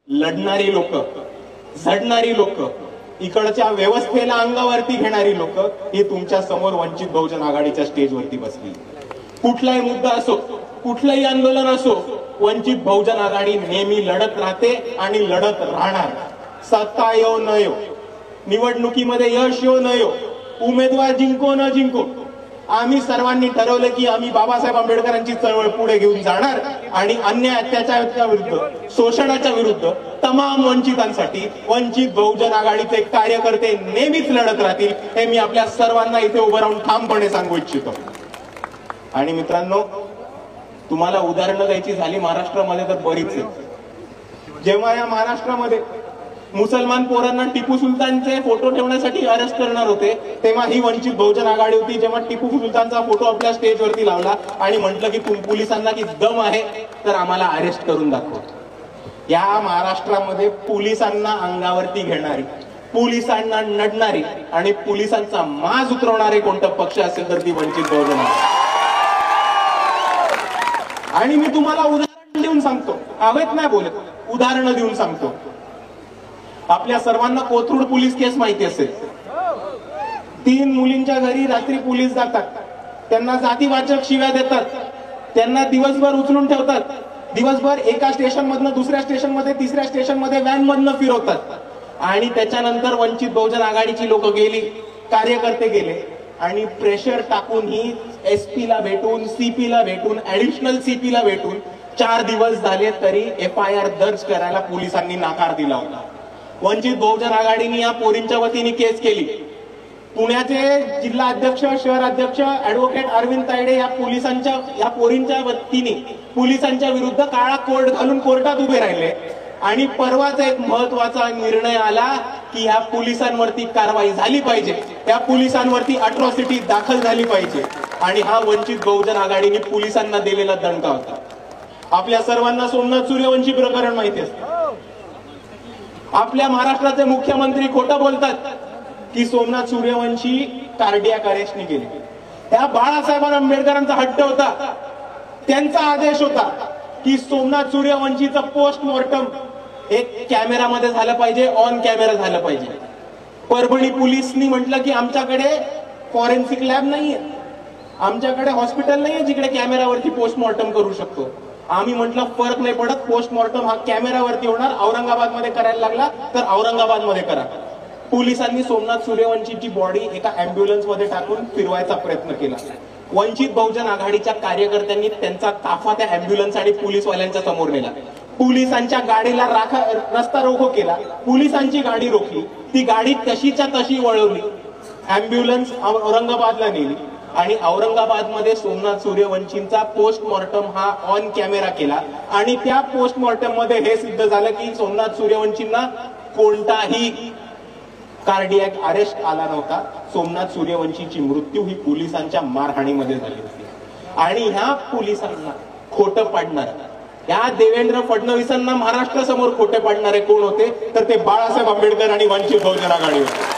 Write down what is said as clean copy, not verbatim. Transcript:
लढणारी लोक, झडणारी लोक, इकडच्या व्यवस्थेला अंगावरती घेणारी लोक ही तुमच्या समोर वंचित बहुजन आघाडीच्या स्टेजवरती बसली। कुठलाही मुद्दा असो, कुठलंही आंदोलन असो, वंचित बहुजन आघाडी नेहमी लढत राहते आणि लढत राहणार। सत्ता येऊ न येऊ, निवडणुकीमध्ये यश येऊ न येऊ, उमेदवार जिंको न जिंको, आम्ही सर्वांनी ठरवलं की आम्ही बाबासाहेब आंबेडकरांची चळवळ पुढे घेऊन जाणार आणि अन्याय अत्याचाराच्या विरुद्ध, शोषणाच्या विरुद्ध तमाम वंचितांसाठी वंचित बहुजन आघाडीचे कार्यकर्ते नेहमीच लढत राहतील, हे मी आपल्या सर्वांना इथे उभं राहून ठामपणे सांगू इच्छितो। आणि मित्रांनो, तुम्हाला उदाहरणं द्यायची झाली महाराष्ट्रामध्ये तर बरीच आहे। जेव्हा या महाराष्ट्रामध्ये मुसलमान पोरांना टिपू सुलतानचे फोटो ठेवण्यासाठी अरेस्ट करणार होते, तेव्हा ही वंचित बहुजन आघाडी होती। जेव्हा टिपू सुलतानचा फोटो आपल्या स्टेजवरती लावला आणि म्हटलं की पोलिसांना की दम आहे तर आम्हाला अरेस्ट करून दाखव। या महाराष्ट्रामध्ये पोलिसांना अंगावरती घेणारी, पोलिसांना नडणारी आणि पोलिसांचा माज उतरवणारे कोणता पक्ष असेल तर ती वंचित बहुजन आघाडी। आणि मी तुम्हाला उदाहरण देऊन सांगतो, हवेत नाही बोलत, उदाहरणं देऊन सांगतो। आपल्या सर्वांना कोथरूड पोलीस केस माहिती असेल। 3 मुलींच्या घरी रात्री पोलीस जातात, त्यांना जातीवाचक शिव्या देतात, त्यांना दिवसभर उचलून ठेवतात, दिवसभर एका स्टेशन मधनं दुसऱ्या स्टेशन मध्ये, तिसऱ्या स्टेशन मध्ये व्हॅन मधनं फिरवतात। आणि त्याच्यानंतर वंचित बहुजन आघाडीची लोक गेली, कार्यकर्ते गेले आणि प्रेशर टाकून ही SP ला भेटून, CP ला भेटून, ऍडिशनल CP ला भेटून 4 दिवस झाले तरी FIR दर्ज करायला पोलिसांनी नकार दिला होता। वंचित बहुजन आघाडीने या पोरींच्या वतीने केस केली। पुण्याचे जिल्हा अध्यक्ष, शहर अध्यक्ष ऍडव्होकेट अरविंद तायडे या पोरींच्या वतीने पोलिसांच्या विरुद्ध काळा कोट घालून कोर्टात उभे राहिले। आणि परवाच एक महत्वाचा निर्णय आला की ह्या पोलिसांवरती कारवाई झाली पाहिजे, त्या पोलिसांवरती अट्रॉसिटी दाखल झाली पाहिजे। आणि हा वंचित बहुजन आघाडीने पोलिसांना दिलेला दणका होता। आपल्या सर्वांना सोमनाथ सूर्यवंशी प्रकरण माहिती असते। आपल्या महाराष्ट्राचे मुख्यमंत्री खोटं बोलतात की सोमनाथ सूर्यवंशी कार्डियाक अरेस्टने गेले। त्या बाळासाहेब आंबेडकरांचा हट्ट होता, त्यांचा आदेश होता की सोमनाथ सूर्यवंशीचं पोस्टमॉर्टम एक कॅमेरामध्ये झालं पाहिजे, ऑन कॅमेरा झालं पाहिजे। परभणी पोलिसनी म्हटलं की आमच्याकडे फॉरेन्सिक लॅब नाहीये, आमच्याकडे हॉस्पिटल नाहीये जिकडे कॅमेरावरती पोस्टमॉर्टम करू शकतो। आम्ही म्हटलं फरक नाही पडत, पोस्टमॉर्टम हा कॅमेरावरती होणार, औरंगाबाद मध्ये करायला लागला तर औरंगाबाद मध्ये करा। पोलिसांनी सोमनाथ सूर्यवंशीची बॉडी एका अँब्युलन्स मध्ये टाकून फिरवायचा प्रयत्न केला। वंचित बहुजन आघाडीच्या कार्यकर्त्यांनी त्यांचा ताफा त्या अँब्युलन्स आणि पोलीसवाल्यांच्या समोर नेला। पोलिसांच्या गाडीला रस्ता रोको केला, पोलिसांची गाडी रोखली, ती गाडी तशीच्या तशी वळवली, अँब्युलन्स औरंगाबादला नेली आणि औरंगाबाद मध्ये सोमनाथ सूर्यवंशींचा पोस्टमॉर्टम हा ऑन कॅमेरा केला। आणि त्या पोस्टमॉर्टम मध्ये हे सिद्ध झालं की सोमनाथ सूर्यवंशींना कोणताही कार्डियाक अरेस्ट आला नव्हता। सोमनाथ सूर्यवंशीची मृत्यू ही पोलिसांच्या मारहाणीमध्ये झाली होती। आणि ह्या पोलिसांना खोटं पाडणार, या देवेंद्र फडणवीसांना महाराष्ट्रासमोर खोटे पाडणारे कोण होते तर ते बाळासाहेब आंबेडकर आणि वंचित बहुजन आघाडी होते।